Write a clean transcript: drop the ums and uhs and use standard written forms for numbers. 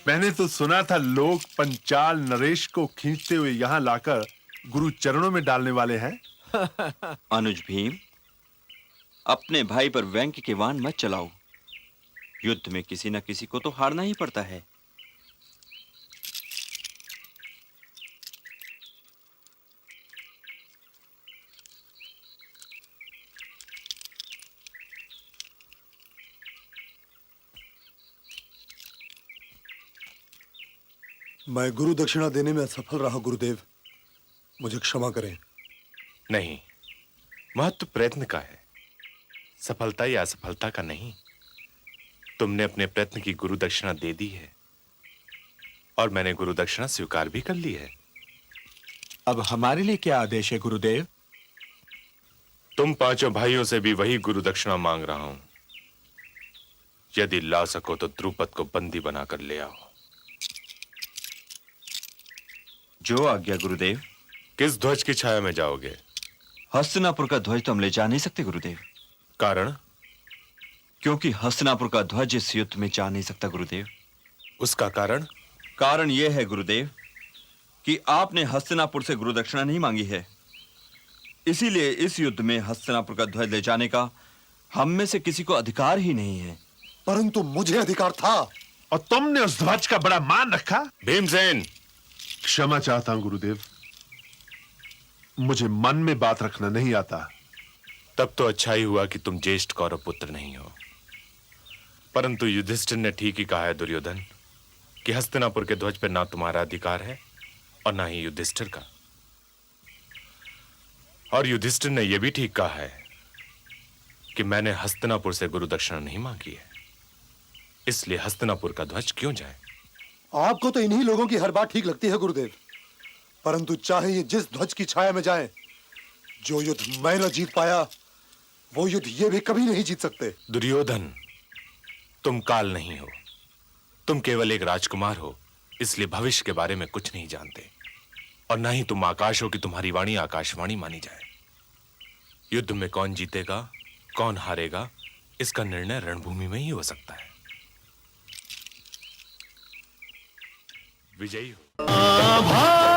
मैंने तो सुना था लोग पंचाल नरेश को खींचते हुए यहां लाकर गुरु चरणों में डालने वाले हैं। अनुज भीम, अपने भाई पर व्यंग्य के वाण मत चलाओ। युद्ध में किसी न किसी को तो हारना ही पड़ता है। मैं गुरु दक्षिणा देने में असफल रहा गुरुदेव, मुझे क्षमा करें। नहीं, महत्व प्रयत्न का है, सफलता या असफलता का नहीं। तुमने अपने प्रयत्न की गुरु दक्षिणा दे दी है और मैंने गुरु दक्षिणा स्वीकार भी कर ली है। अब हमारे लिए क्या आदेश है गुरुदेव? तुम पांचों भाइयों से भी वही गुरु दक्षिणा मांग रहा हूं। यदि ला सको तो द्रुपद को बंदी बनाकर ले आओ। जो आज्ञा गुरुदेव। किस ध्वज की छाया में जाओगे? हस्तिनापुर का ध्वज तो हम ले जा नहीं सकते गुरुदेव। कारण? क्योंकि हस्तिनापुर का ध्वज इस युद्ध में जा नहीं सकता गुरुदेव। उसका कारण? कारण यह है गुरुदेव कि आपने हस्तिनापुर से गुरु दक्षिणा नहीं मांगी है। इसीलिए इस युद्ध में हस्तिनापुर का ध्वज ले जाने का हम में से किसी को अधिकार ही नहीं है। परंतु मुझे अधिकार था। और तुमने उस ध्वज का बड़ा मान रखा। भीमसेन, क्षमा चाहता हूं गुरुदेव, मुझे मन में बात रखना नहीं आता। तब तो अच्छा ही हुआ कि तुम ज्येष्ठ कौरव पुत्र नहीं हो। परंतु युधिष्ठिर ने ठीक ही कहा है दुर्योधन कि हस्तिनापुर के ध्वज पर ना तुम्हारा अधिकार है और ना ही युधिष्ठिर का। और युधिष्ठिर ने यह भी ठीक कहा है कि मैंने हस्तिनापुर से गुरु दक्षिणा नहीं मांगी है, इसलिए हस्तिनापुर का ध्वज क्यों जाए। आपको तो इन्हीं लोगों की हर बात ठीक लगती है गुरुदेव, परंतु चाहे ये जिस ध्वज की छाया में जाए, जो युद्ध मैं न जीत पाया वो युद्ध ये भी कभी नहीं जीत सकते। दुर्योधन, तुम काल नहीं हो, तुम केवल एक राजकुमार हो, इसलिए भविष्य के बारे में कुछ नहीं जानते। और ना ही तुम आकाश हो कि तुम्हारी वाणी आकाशवाणी मानी जाए। युद्ध में कौन जीतेगा कौन हारेगा इसका निर्णय रणभूमि में ही हो सकता है। विजयी हो।